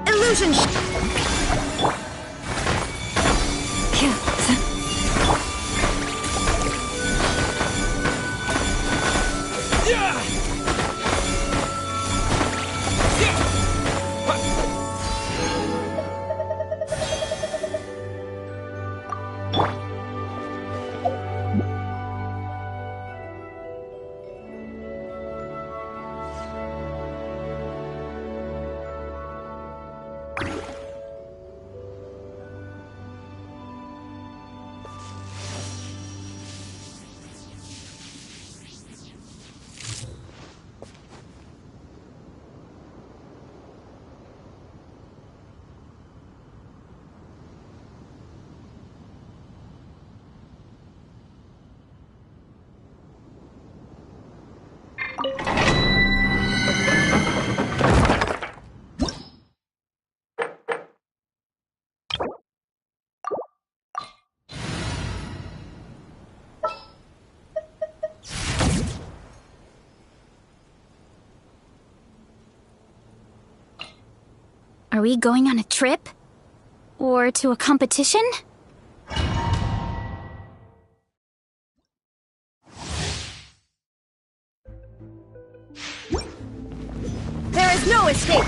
Illusion. Are we going on a trip? Or to a competition? There is no escape!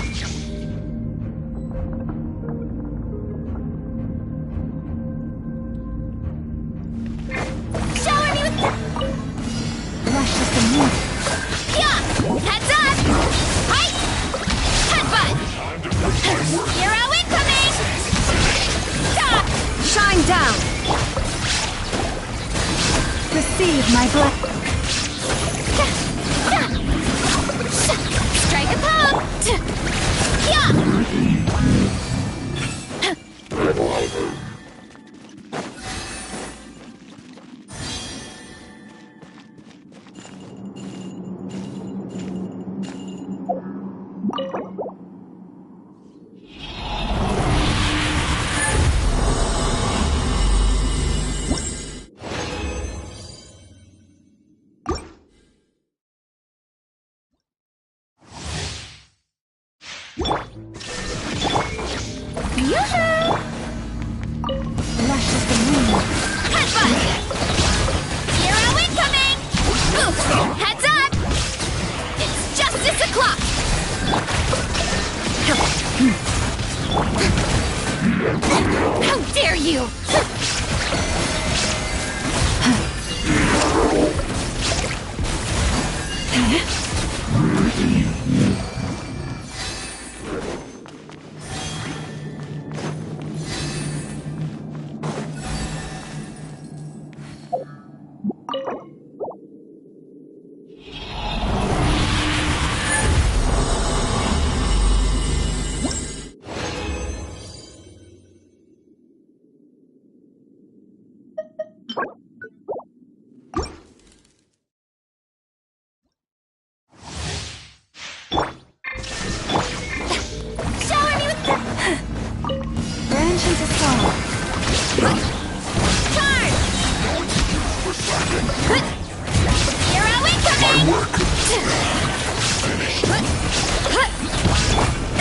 Shower me with the... Rush is the move. Yeah! Heads up! Right! Headbutt! Hero incoming! Stop! Shine down! Receive my blessing. Strike a pose! Yeah!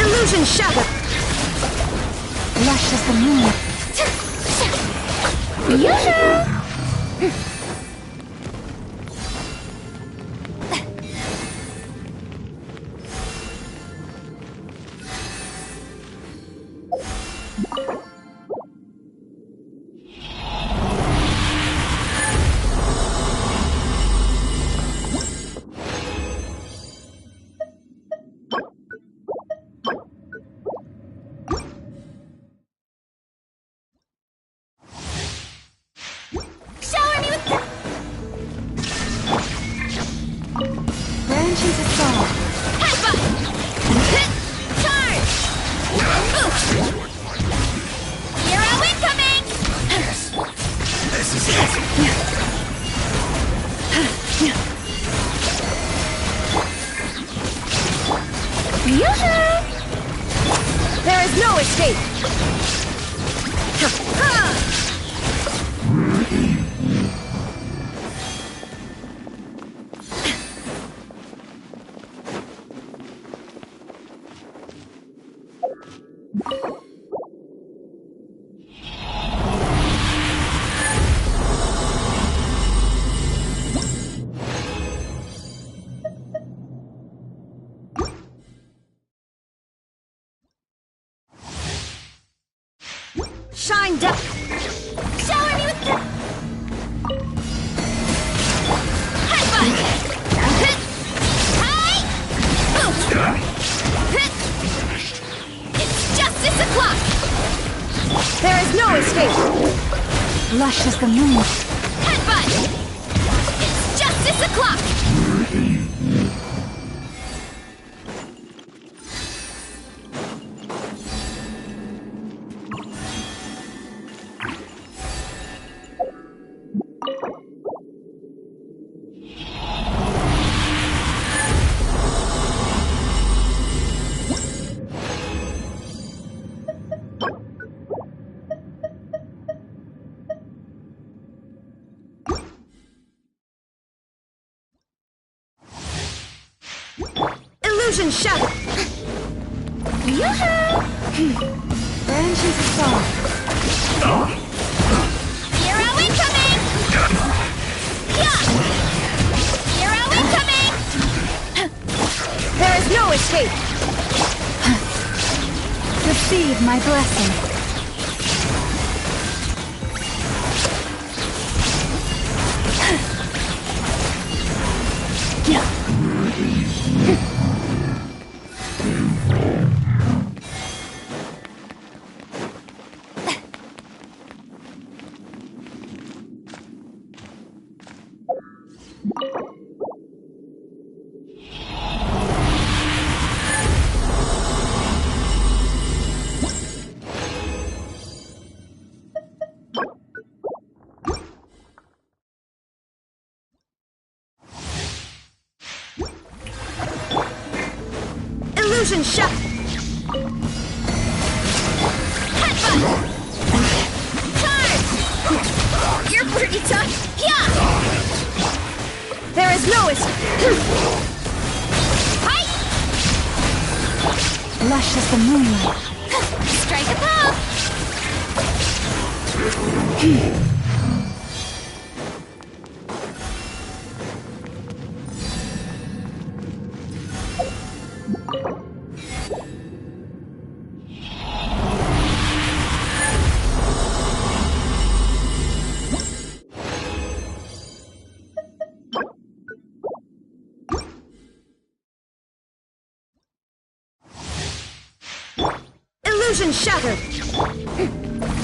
Illusion shattered. Lush as the moon. Yoo-hoo! There is no escape! Shine down! Shower me with the... Headbutt! Hi! It's justice o'clock! There is no escape! Lush as the moon. Headbutt! It's justice o'clock! Illusion shattered! Yoo-hoo! Branches of song. Hero incoming! Yeah! Hero incoming! There is no escape! Receive my blessing. Illusion shot! Headbutt! Charge! You're pretty tough! Yeah! There is no escape! Hi! Lush as the moonlight. Strike a pop! Illusion shattered!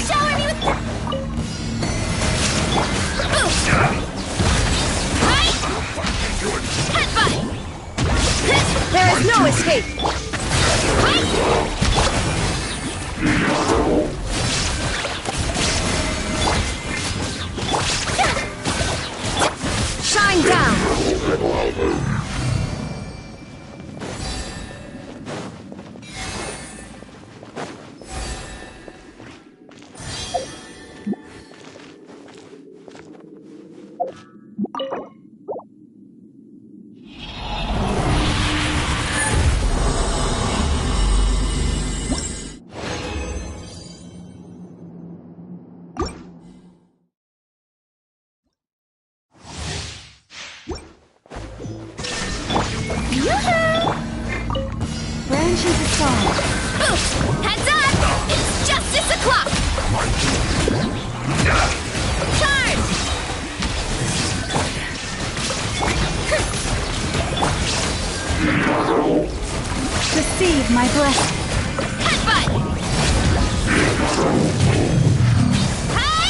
Shower me with the... Hi! Headbutt! There is no escape! Hi! Shine down! Branches of song. Heads up! It's justice o'clock! Charge! Receive my blessing. Headbutt! Hi!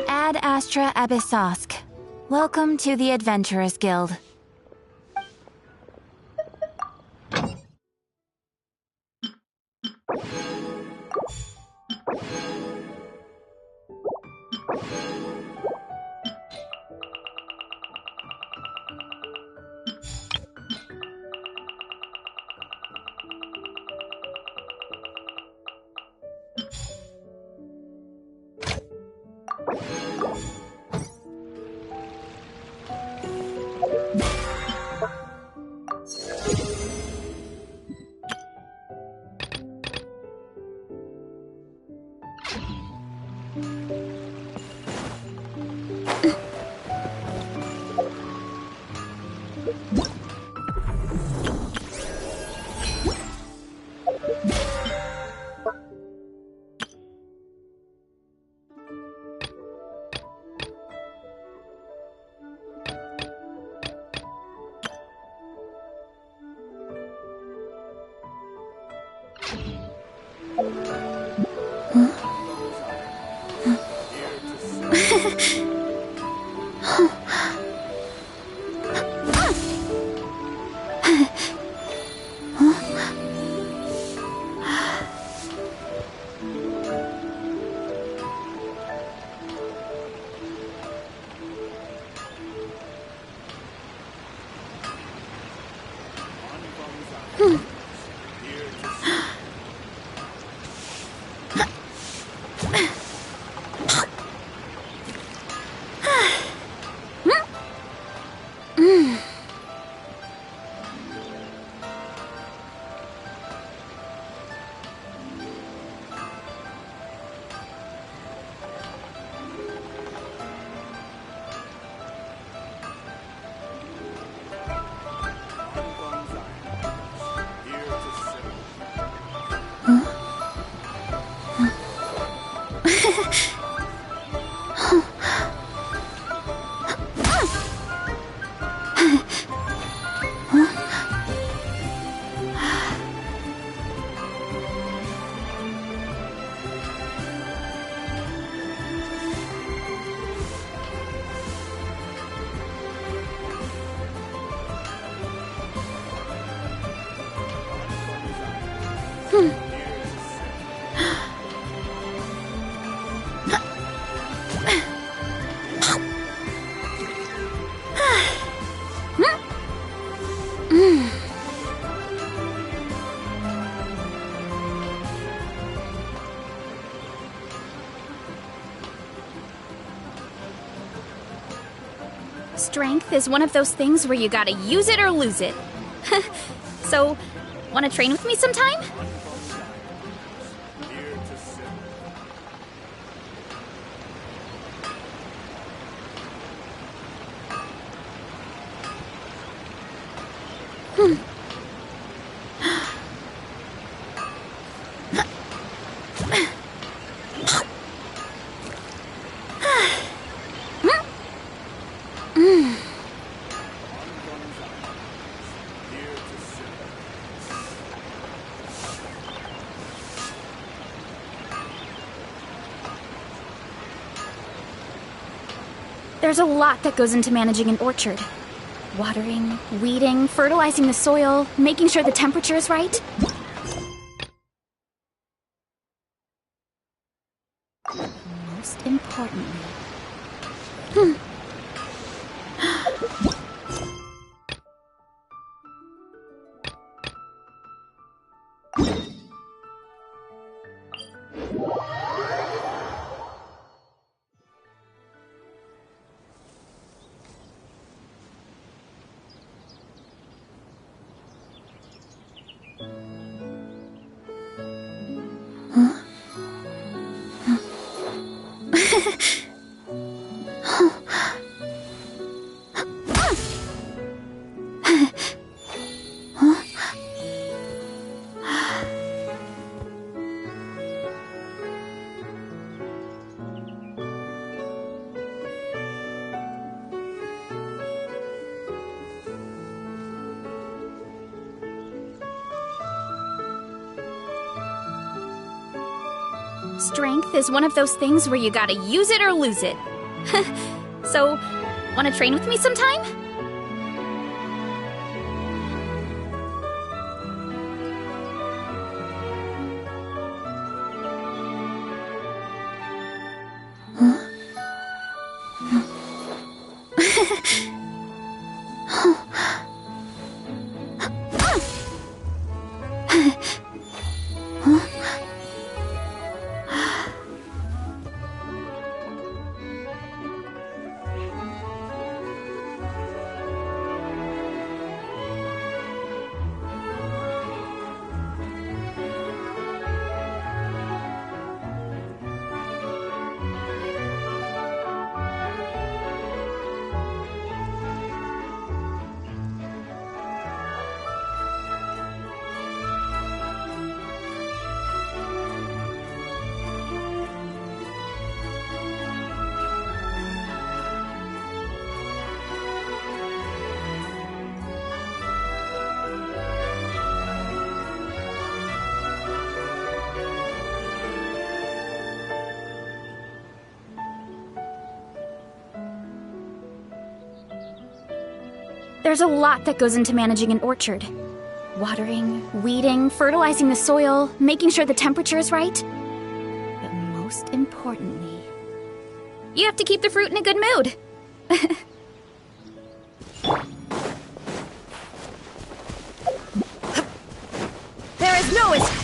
Ad Astra Abyssosk. Welcome to the Adventurers Guild. Strength is one of those things where you gotta use it or lose it. So, wanna train with me sometime? There's a lot that goes into managing an orchard. Watering, weeding, fertilizing the soil, making sure the temperature is right. Most importantly... Strength is one of those things where you gotta use it or lose it. So, wanna train with me sometime? There's a lot that goes into managing an orchard. Watering, weeding, fertilizing the soil, making sure the temperature is right. But most importantly, you have to keep the fruit in a good mood. There is no escape.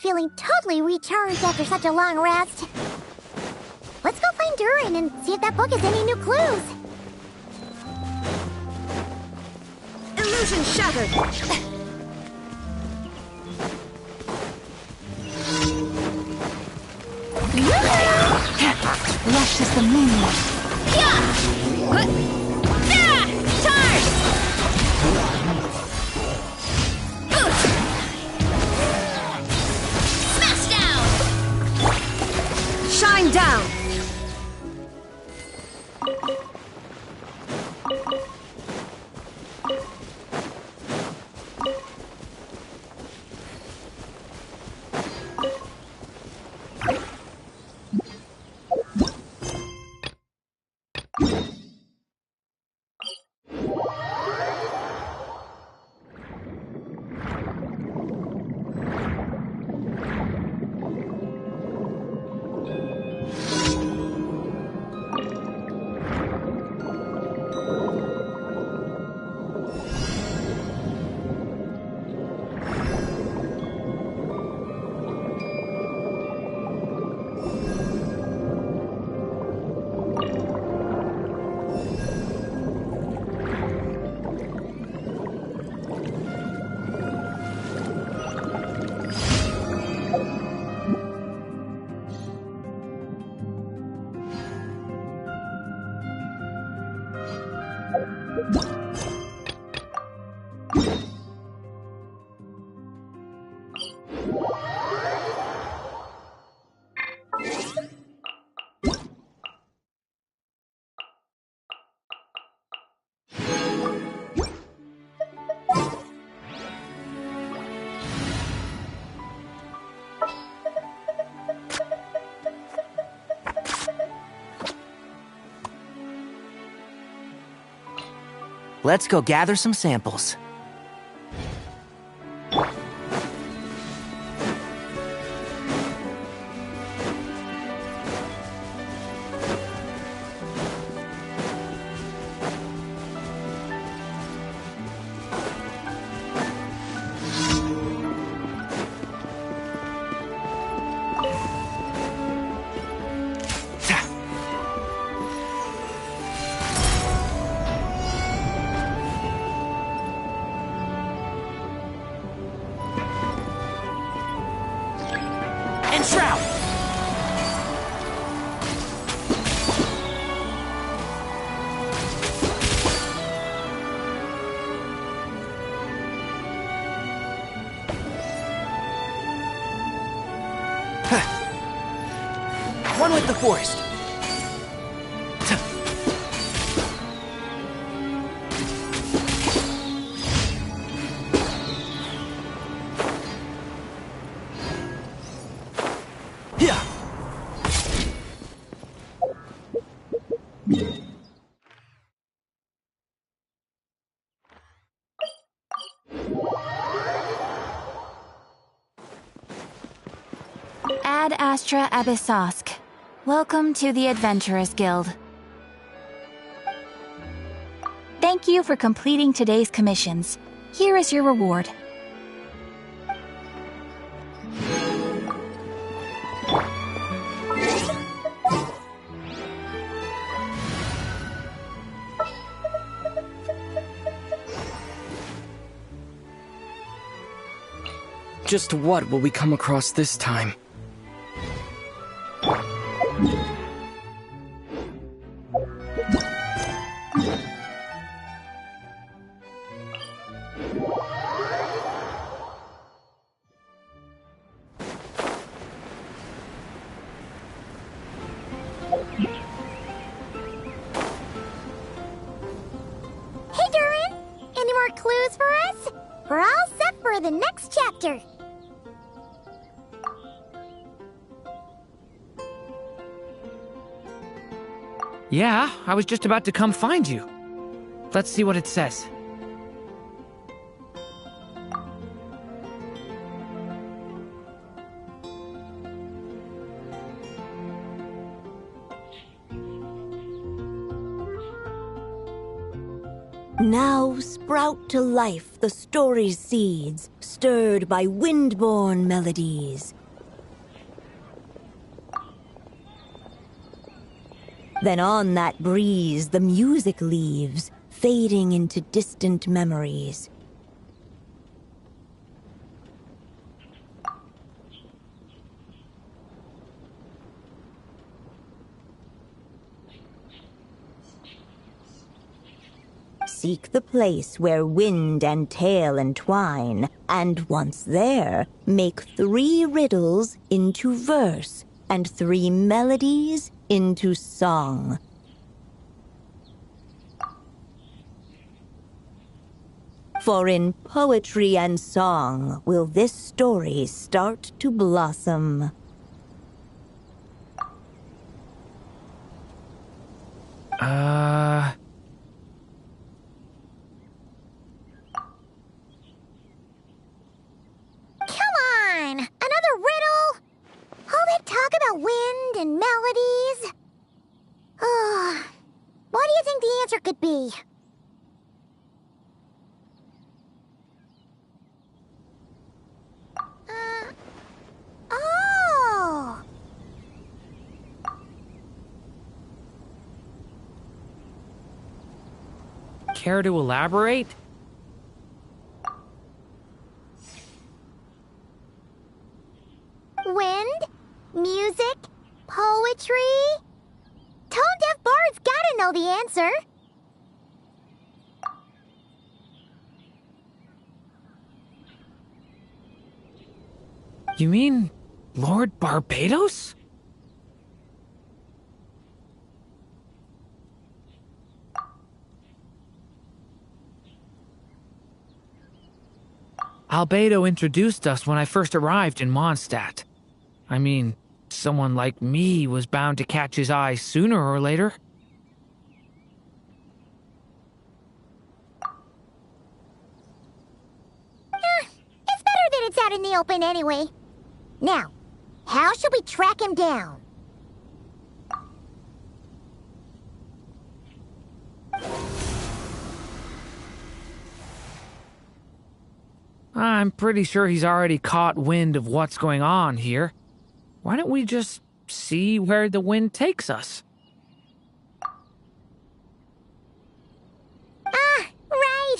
Feeling totally recharged after such a long rest. Let's go find Durin and see if that book has any new clues. Illusion shattered. Lush is the moonlight. Charge! Shine down! Let's go gather some samples. One with the forest. Yeah. Ad Astra Abyssosk. Welcome to the Adventurers Guild. Thank you for completing today's commissions. Here is your reward. Just what will we come across this time? Hey, Durin! Any more clues for us? We're all set for the next chapter. Yeah, I was just about to come find you. Let's see what it says. Now sprout to life the story's seeds, stirred by wind-born melodies. Then on that breeze the music leaves, fading into distant memories. Seek the place where wind and tale entwine, and once there, make 3 riddles into verse, and 3 melodies into song. For in poetry and song will this story start to blossom. Come on! Another riddle? All that talk about wind and melodies? What do you think the answer could be? Oh! Care to elaborate? Wind? Music? Poetry? Tone-deaf bards gotta know the answer. You mean Lord Barbados? Albedo introduced us when I first arrived in Mondstadt. I mean, someone like me was bound to catch his eye sooner or later. out in the open anyway. Now, how should we track him down? I'm pretty sure he's already caught wind of what's going on here. Why don't we just see where the wind takes us? Ah, right.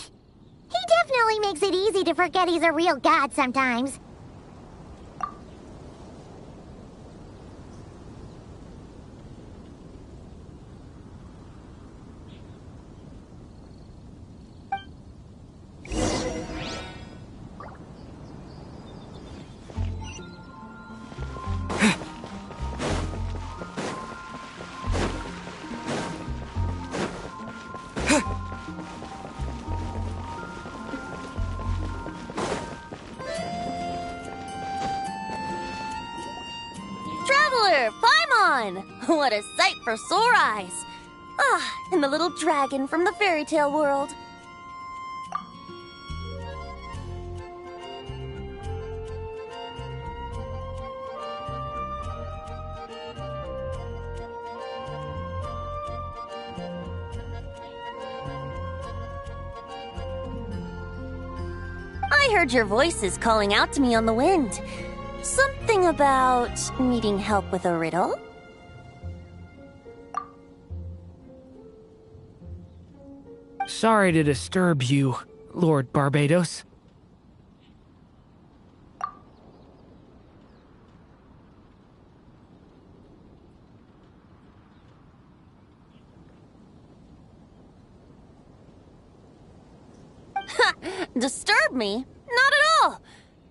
He definitely makes it easy to forget he's a real god sometimes. What a sight for sore eyes! Ah, and the little dragon from the fairy tale world. I heard your voices calling out to me on the wind. Something about needing help with a riddle? Sorry to disturb you, Lord Barbados. Disturb me? Not at all!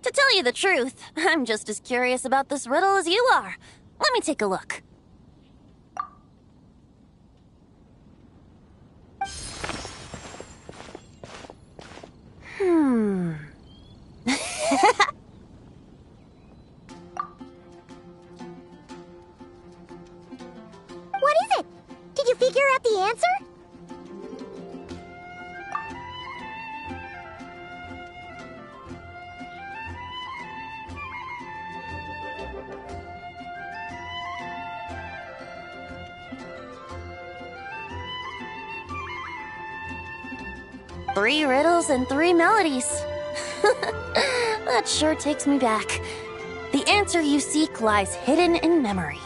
To tell you the truth, I'm just as curious about this riddle as you are. Let me take a look. What is it? Did you figure out the answer? Three riddles and three melodies. That sure takes me back. The answer you seek lies hidden in memory.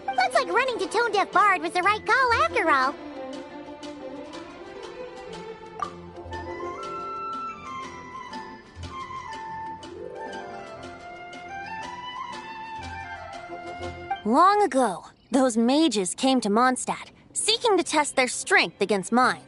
Looks like running to Tone Deaf Bard was the right call after all. Long ago, those mages came to Mondstadt, seeking to test their strength against mine.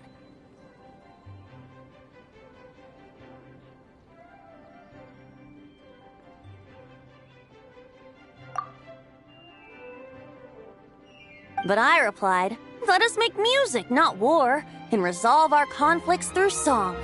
But I replied, let us make music, not war, and resolve our conflicts through song.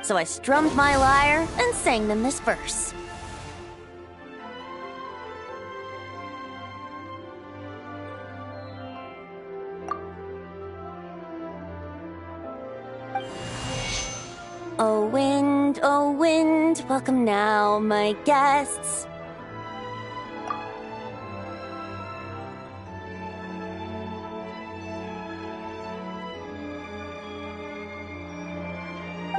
So I strummed my lyre and sang them this verse. Oh wind, welcome now, my guests.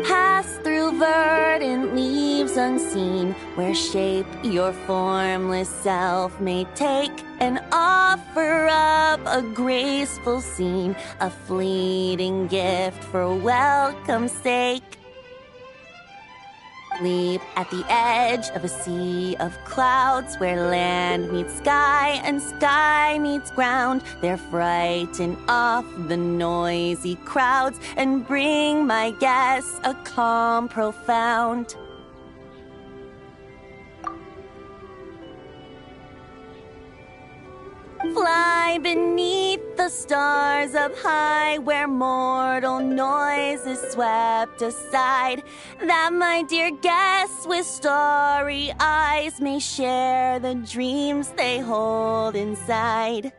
Pass through verdant leaves unseen, where shape your formless self may take, and offer up a graceful scene, a fleeting gift for welcome's sake. Leap at the edge of a sea of clouds, where land meets sky and sky meets ground. There frighten off the noisy crowds and bring my guests a calm profound. Fly beneath the stars up high, where mortal noise is swept aside, that my dear guests with starry eyes may share the dreams they hold inside.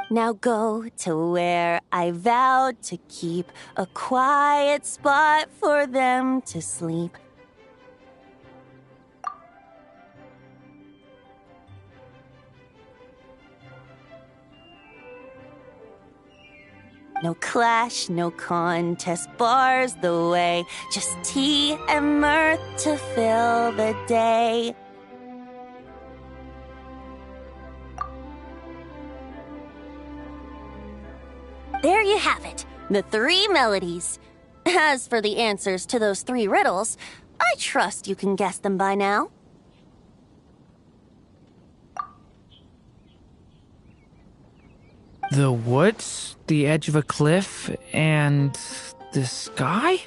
Now go to where I vowed to keep a quiet spot for them to sleep. No clash, no contest bars the way, just tea and mirth to fill the day. There you have it, the 3 melodies. As for the answers to those 3 riddles, I trust you can guess them by now. The woods, the edge of a cliff, and the sky?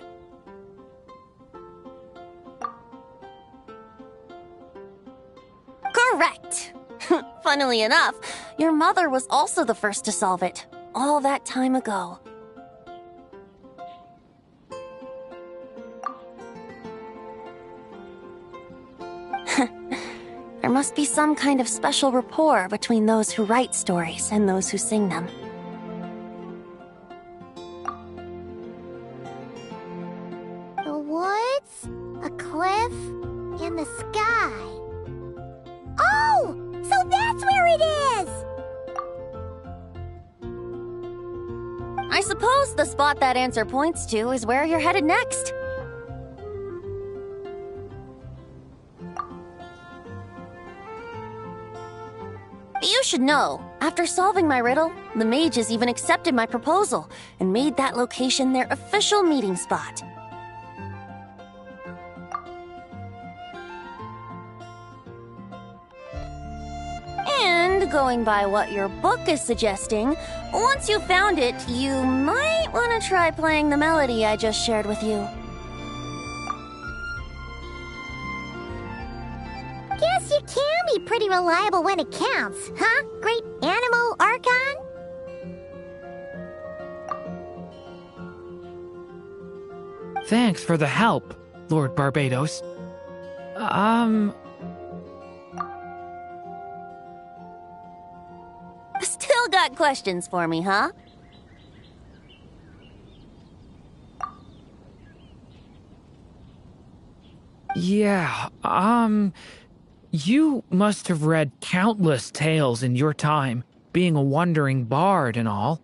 Correct! Funnily enough, your mother was also the first to solve it, all that time ago. There must be some kind of special rapport between those who write stories and those who sing them. The woods, a cliff, and the sky. Oh! So that's where it is! I suppose the spot that answer points to is where you're headed next. You should know, after solving my riddle, the mages even accepted my proposal and made that location their official meeting spot. And going by what your book is suggesting, once you found it, you might want to try playing the melody I just shared with you. Guess you can be pretty reliable when it counts, huh? Great Animal Archon? Thanks for the help, Lord Barbados. Still got questions for me, huh? Yeah, you must have read countless tales in your time, being a wandering bard and all.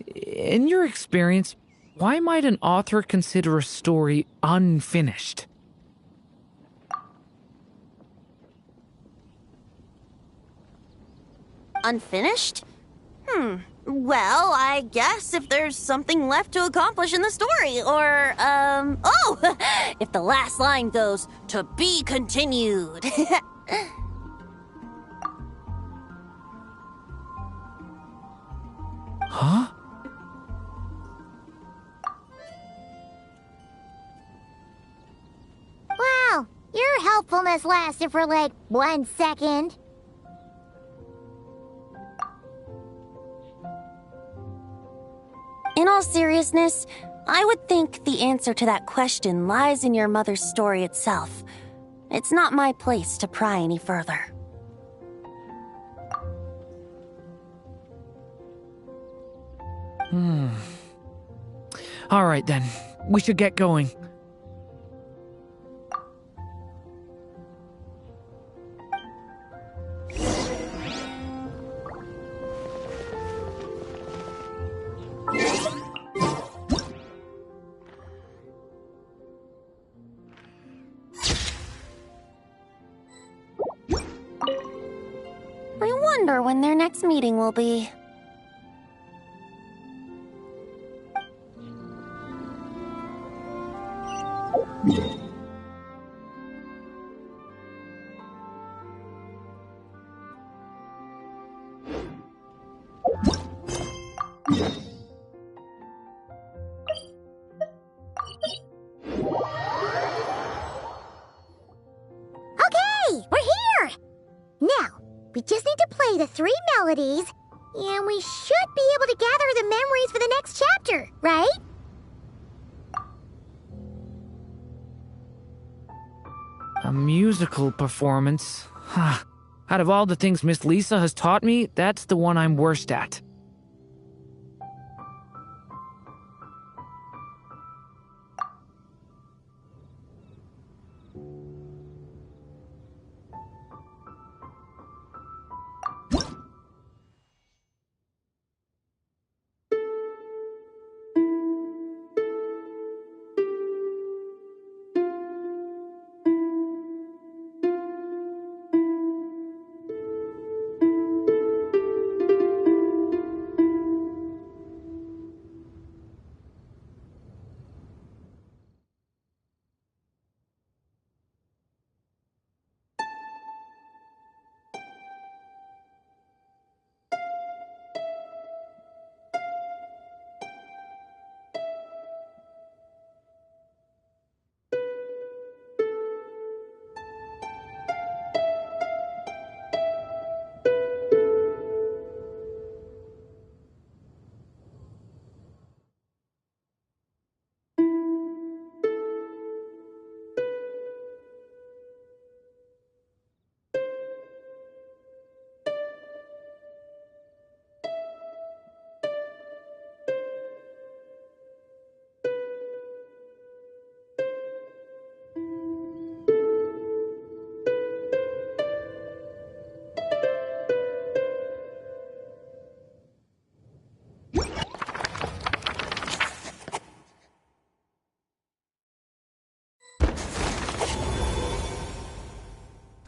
In your experience, why might an author consider a story unfinished? Unfinished? Well, I guess if there's something left to accomplish in the story, or, oh! If the last line goes, "To be continued." Huh? Wow, your helpfulness lasted for like 1 second. In all seriousness, I would think the answer to that question lies in your mother's story itself. It's not my place to pry any further. All right then, we should get going. I wonder when their next meeting will be. We just need to play the 3 melodies, and we should be able to gather the memories for the next chapter, right? A musical performance. Out of all the things Miss Lisa has taught me, that's the one I'm worst at.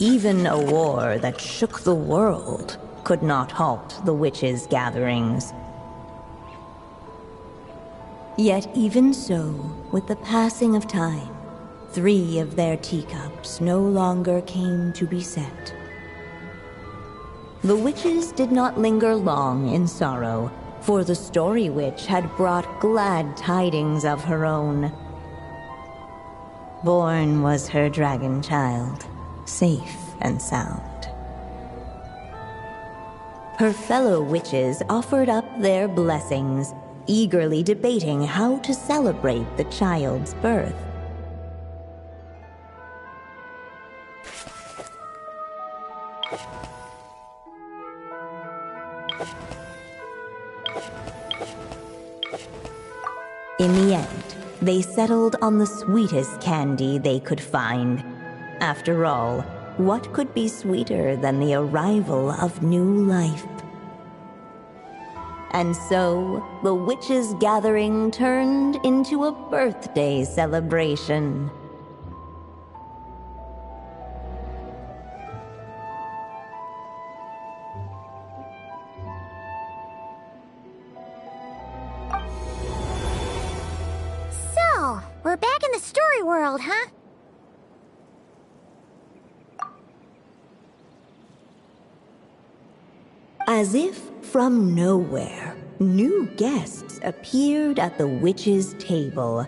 Even a war that shook the world could not halt the witches' gatherings. Yet even so, with the passing of time, 3 of their teacups no longer came to be set. The witches did not linger long in sorrow, for the Story Witch had brought glad tidings of her own. Born was her dragon child, safe and sound. Her fellow witches offered up their blessings, eagerly debating how to celebrate the child's birth. In the end, they settled on the sweetest candy they could find. After all, what could be sweeter than the arrival of new life? And so, the witches' gathering turned into a birthday celebration. So, we're back in the story world, huh? As if from nowhere, new guests appeared at the witches' table.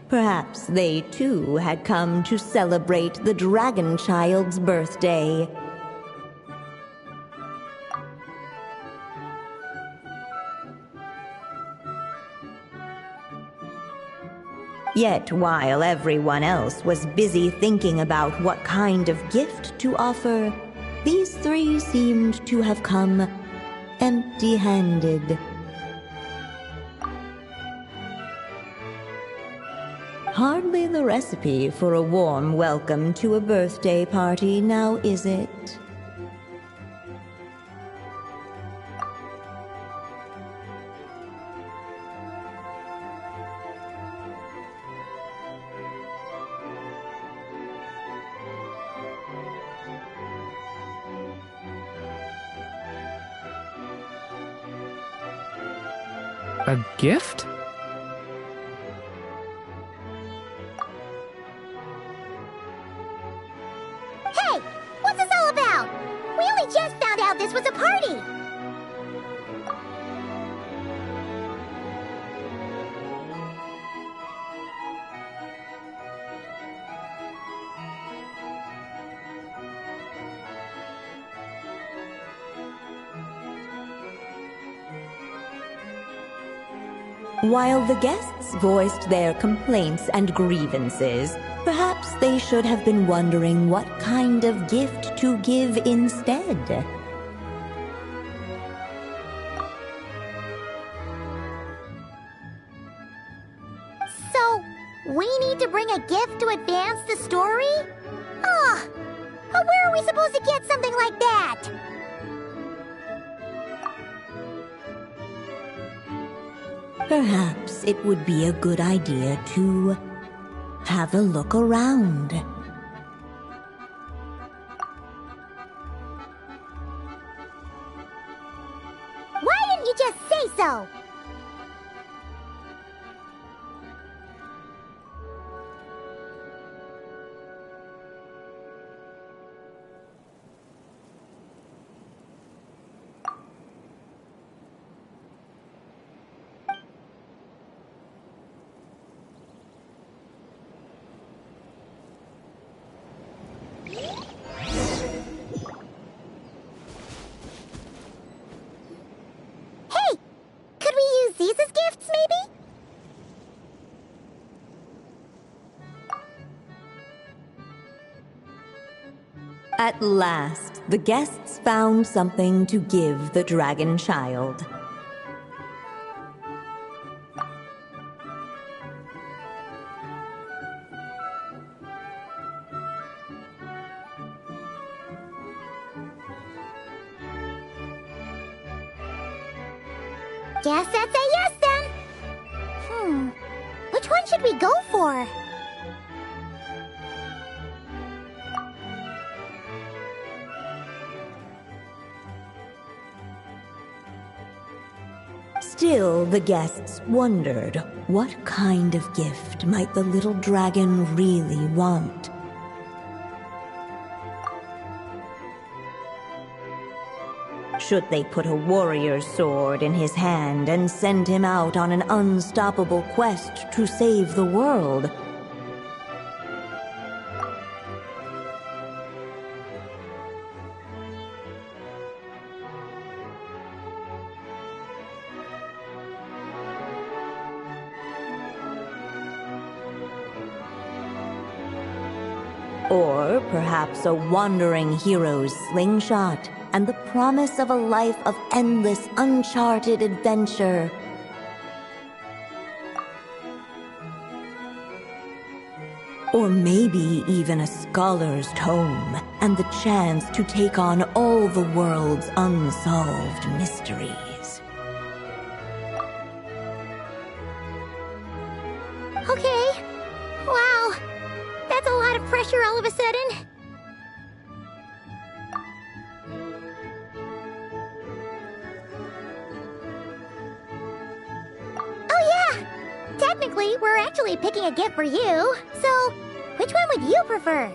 Perhaps they too had come to celebrate the dragon child's birthday. Yet while everyone else was busy thinking about what kind of gift to offer, these 3 seemed to have come empty-handed. Hardly the recipe for a warm welcome to a birthday party, now is it? A gift? Hey! What's this all about? We only just found out this was a party! While the guests voiced their complaints and grievances, perhaps they should have been wondering what kind of gift to give instead. So, we need to bring a gift to advance the story? Ugh! Where are we supposed to get something like that? Perhaps it would be a good idea to have a look around. Why didn't you just say so? At last, the guests found something to give the dragon child. Guess that's a yes then. Which one should we go for? Still, the guests wondered what kind of gift might the little dragon really want. Should they put a warrior's sword in his hand and send him out on an unstoppable quest to save the world? Or perhaps a wandering hero's slingshot and the promise of a life of endless, uncharted adventure. Or maybe even a scholar's tome and the chance to take on all the world's unsolved mysteries. Okay. Wow. That's a lot of pressure all of a sudden. Oh yeah! Technically, we're actually picking a gift for you. So, which one would you prefer?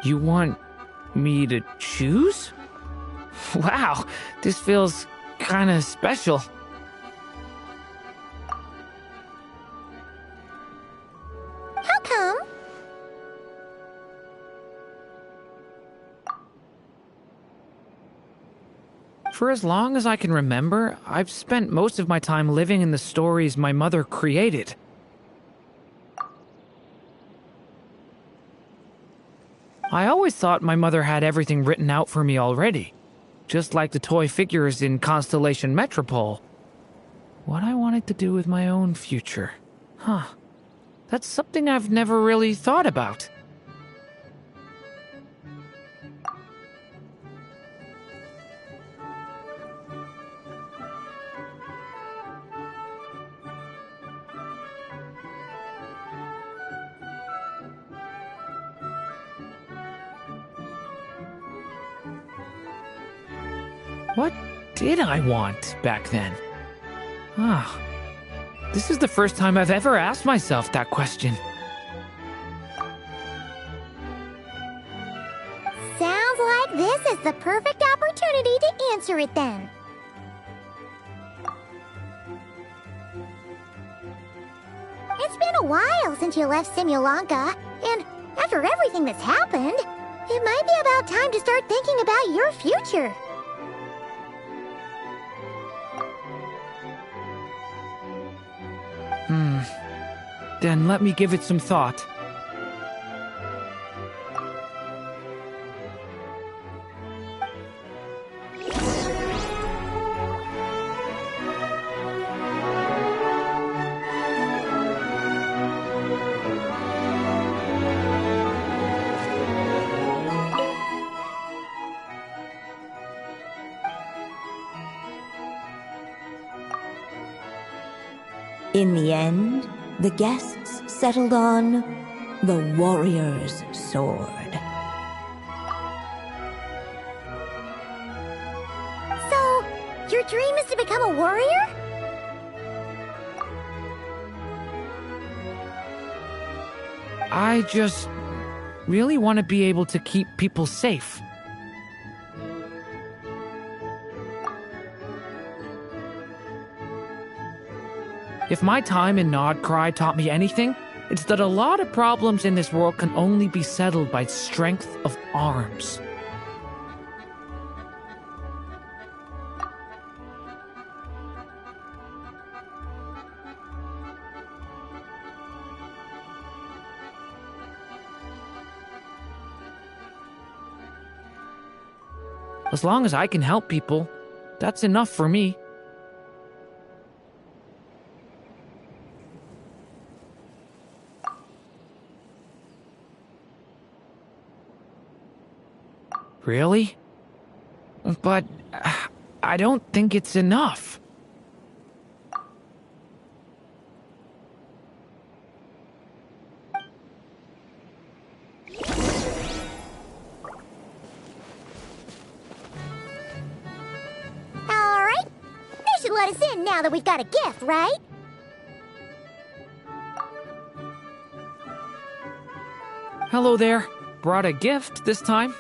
You want me to choose? Wow, this feels kinda special. How come? For as long as I can remember, I've spent most of my time living in the stories my mother created. I always thought my mother had everything written out for me already, just like the toy figures in Constellation Metropole. What I wanted to do with my own future. Huh. That's something I've never really thought about. What did I want back then? This is the first time I've ever asked myself that question. Sounds like this is the perfect opportunity to answer it then. It's been a while since you left Simulanka, and after everything that's happened, It might be about time to start thinking about your future. Then let me give it some thought. In the end, the guests settled on the warrior's sword. So, your dream is to become a warrior? I just really want to be able to keep people safe. If my time in Nod-Krai taught me anything, it's that a lot of problems in this world can only be settled by strength of arms. As long as I can help people, that's enough for me. Really? But I don't think it's enough. Alright. They should let us in now that we've got a gift, right? Hello there. Brought a gift this time.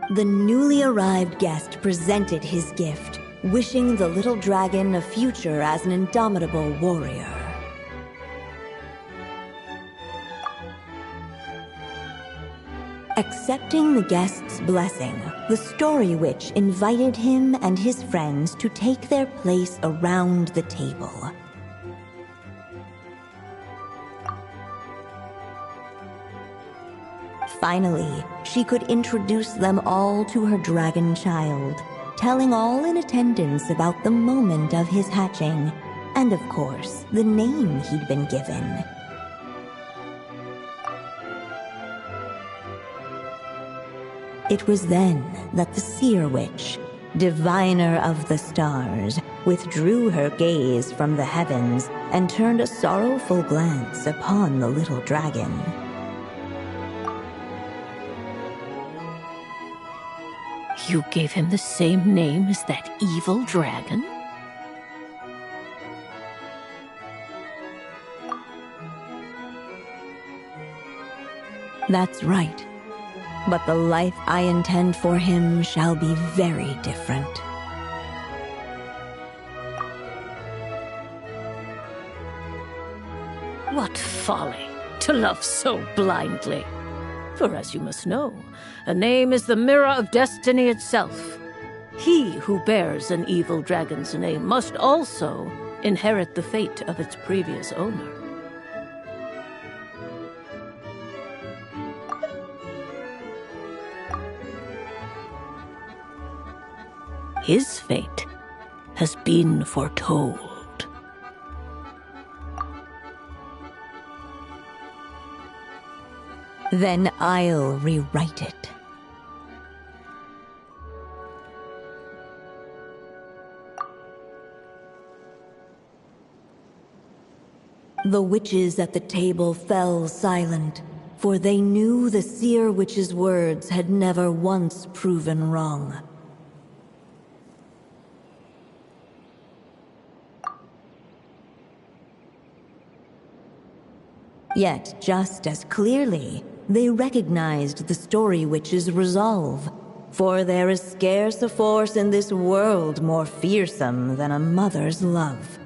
The newly arrived guest presented his gift, wishing the little dragon a future as an indomitable warrior. Accepting the guest's blessing, the story witch invited him and his friends to take their place around the table. Finally, she could introduce them all to her dragon child, telling all in attendance about the moment of his hatching, and of course, the name he'd been given. It was then that the seer witch, diviner of the stars, withdrew her gaze from the heavens and turned a sorrowful glance upon the little dragon. You gave him the same name as that evil dragon? That's right. But the life I intend for him shall be very different. What folly, to love so blindly. For as you must know, a name is the mirror of destiny itself. He who bears an evil dragon's name must also inherit the fate of its previous owner. His fate has been foretold. Then I'll rewrite it. The witches at the table fell silent, for they knew the seer witch's words had never once proven wrong. Yet, just as clearly, they recognized the story witch's resolve, for there is scarce a force in this world more fearsome than a mother's love.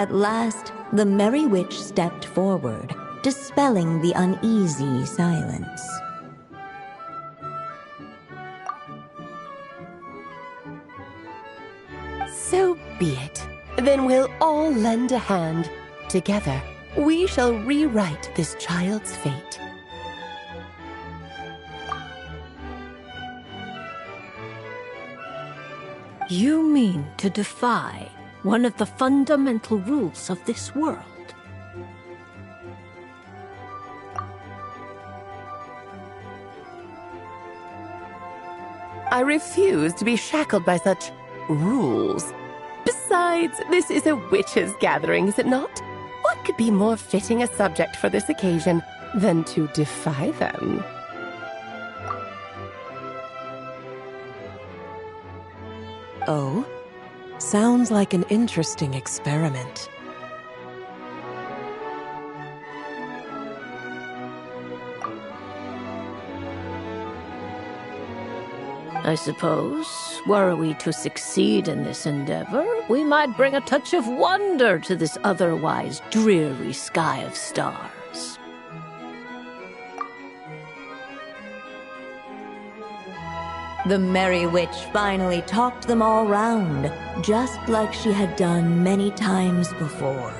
At last, the merry witch stepped forward, dispelling the uneasy silence. So be it. Then we'll all lend a hand. Together, we shall rewrite this child's fate. You mean to defy one of the fundamental rules of this world? I refuse to be shackled by such rules. Besides, this is a witches' gathering, is it not? What could be more fitting a subject for this occasion than to defy them? Oh? Sounds like an interesting experiment. I suppose, were we to succeed in this endeavor, we might bring a touch of wonder to this otherwise dreary sky of stars. The merry witch finally talked them all round, just like she had done many times before.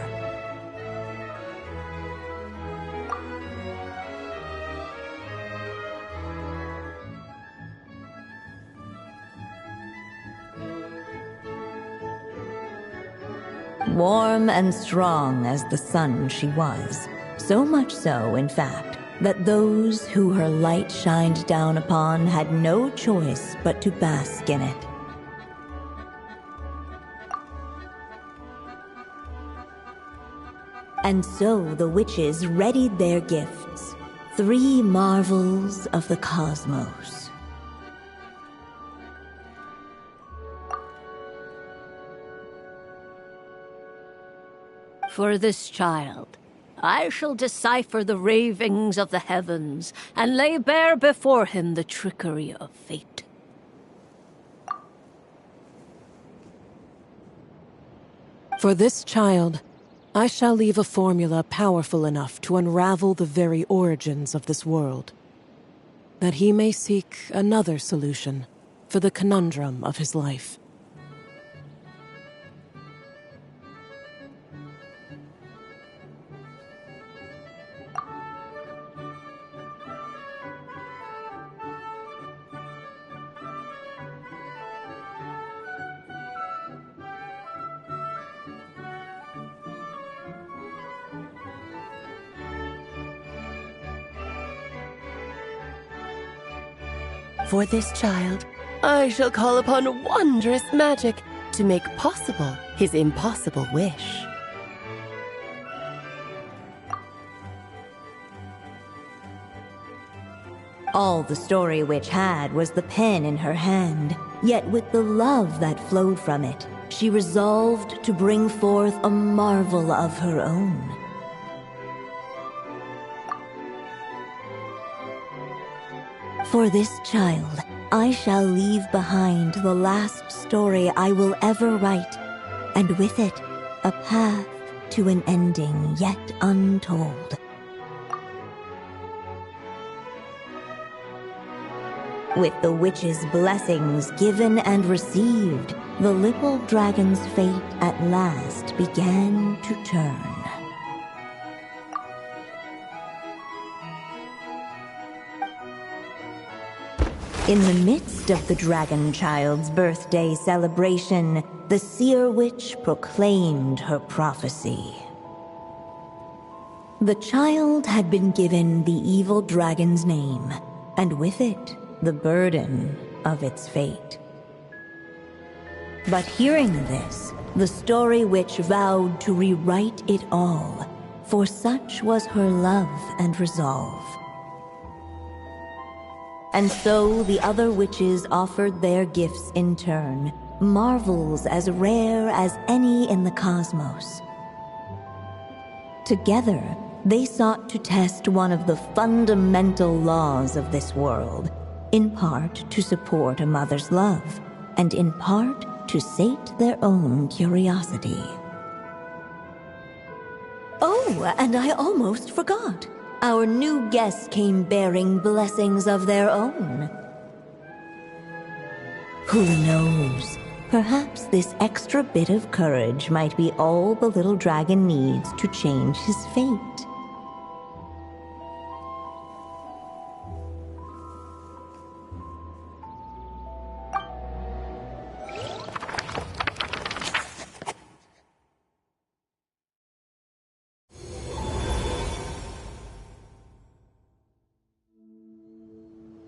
Warm and strong as the sun she was, so much so, in fact, that those who her light shined down upon had no choice but to bask in it. And so the witches readied their gifts, 3 marvels of the cosmos. For this child, I shall decipher the ravings of the heavens and lay bare before him the trickery of fate. For this child, I shall leave a formula powerful enough to unravel the very origins of this world, that he may seek another solution for the conundrum of his life. For this child, I shall call upon wondrous magic to make possible his impossible wish. All the story witch had was the pen in her hand, yet with the love that flowed from it, she resolved to bring forth a marvel of her own. For this child, I shall leave behind the last story I will ever write, and with it, a path to an ending yet untold. With the witch's blessings given and received, the little dragon's fate at last began to turn. In the midst of the dragon child's birthday celebration, the seer witch proclaimed her prophecy. The child had been given the evil dragon's name, and with it, the burden of its fate. But hearing this, the story witch vowed to rewrite it all, for such was her love and resolve. And so the other witches offered their gifts in turn, marvels as rare as any in the cosmos. Together, they sought to test one of the fundamental laws of this world, in part to support a mother's love, and in part to sate their own curiosity. and I almost forgot. Our new guests came bearing blessings of their own. Who knows? Perhaps this extra bit of courage might be all the little dragon needs to change his fate.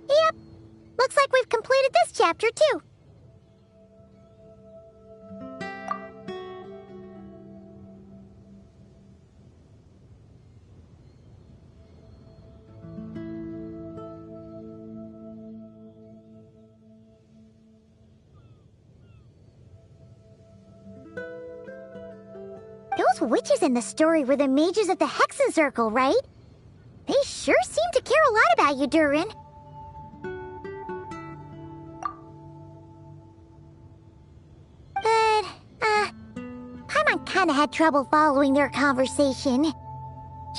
Yep. Looks like we've completed this chapter, too. Those witches in the story were the mages of the Hexen Circle, right? They sure seem to care a lot about you, Durin. But, Paimon kinda had trouble following their conversation.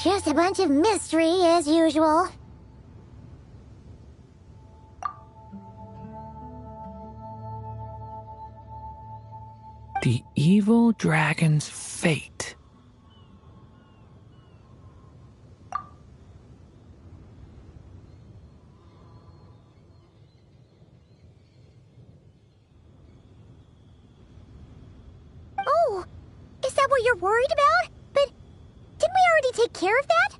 Just a bunch of mystery, as usual. The evil dragon's fate. Oh, is that what you're worried about? But didn't we already take care of that?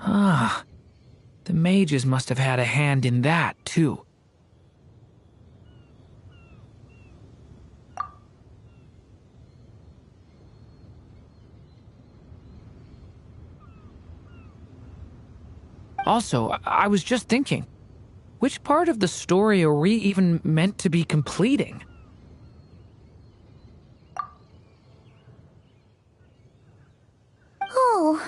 Ah, the mages must have had a hand in that, too. Also, I was just thinking, which part of the story are we even meant to be completing? Oh,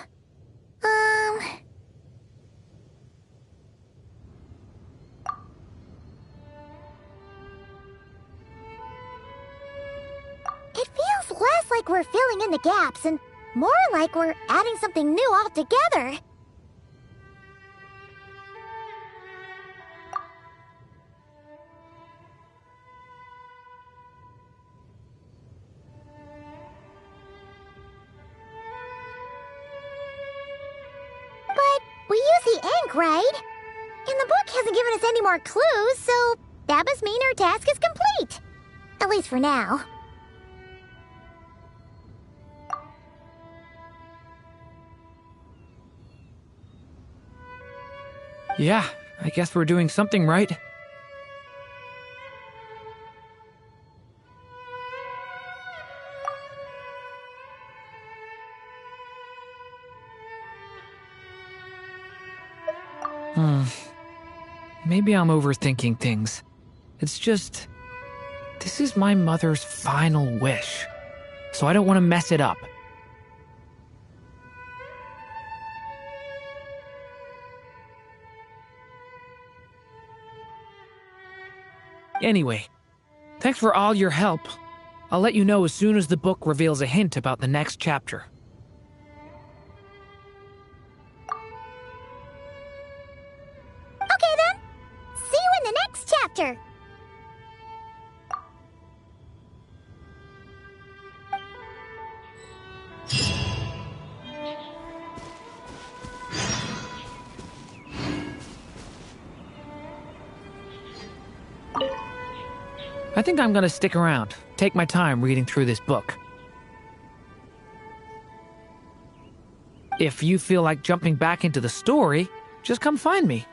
It feels less like we're filling in the gaps and more like we're adding something new altogether. But we use the ink, right? And the book hasn't given us any more clues, so that must mean our task is complete. At least for now. Yeah, I guess we're doing something right. Maybe I'm overthinking things. It's just, this is my mother's final wish, so I don't want to mess it up. Anyway, thanks for all your help. I'll let you know as soon as the book reveals a hint about the next chapter. Okay then. See you in the next chapter. I think I'm gonna stick around, take my time reading through this book. If you feel like jumping back into the story, just come find me.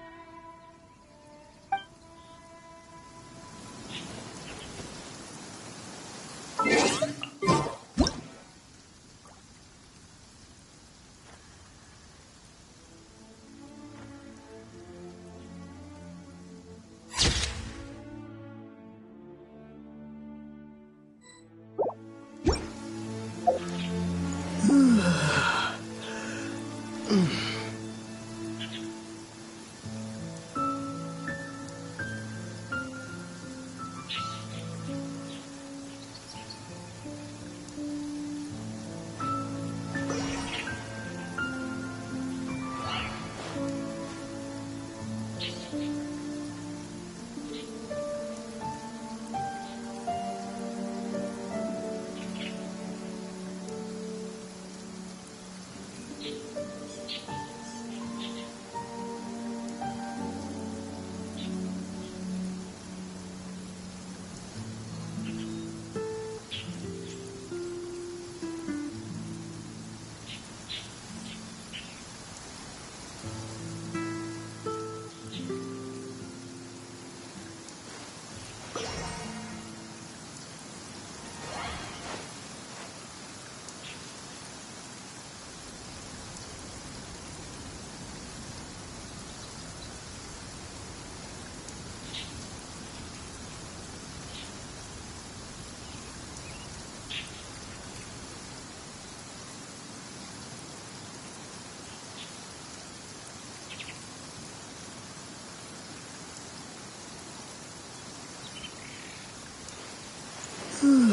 Mm.